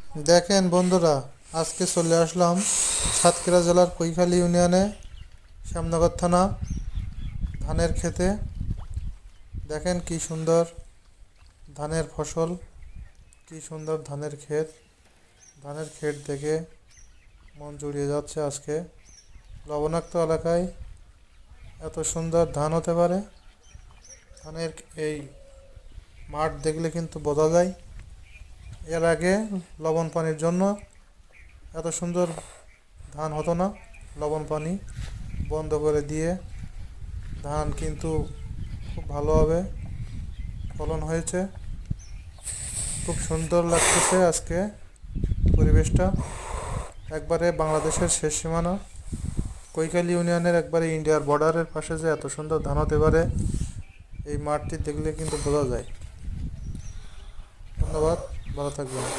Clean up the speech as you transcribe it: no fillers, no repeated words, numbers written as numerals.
দেখেন বন্ধুরা, আজকে চলে আসলাম সাতক্ষীরা জেলার কৈখালী ইউনিয়নে শ্যামনগর থানা ধানের ক্ষেতে। দেখেন কি সুন্দর ধানের ফসল, কি সুন্দর ধানের ক্ষেত। ধানের ক্ষেত দেখে মন জুড়িয়ে যাচ্ছে। আজকে লবণাক্ত এলাকায় এত সুন্দর ধান হতে পারে, ধানের এই মাঠ দেখলে কিন্তু বোঝা যায়। এর আগে লবণ পানির জন্য এত সুন্দর ধান হতো না। লবণ পানি বন্ধ করে দিয়ে ধান কিন্তু খুব ভালোভাবে ফলন হয়েছে। খুব সুন্দর লাগতেছে আজকে পরিবেশটা। একবারে বাংলাদেশের শেষ সীমানা কৈখালী ইউনিয়নের, একবারে ইন্ডিয়ার বর্ডারের পাশে যে এত সুন্দর ধান হতে পারে, এই মাঠটি দেখলে কিন্তু বোঝা যায়। ধন্যবাদ, ভালো থাকবেন।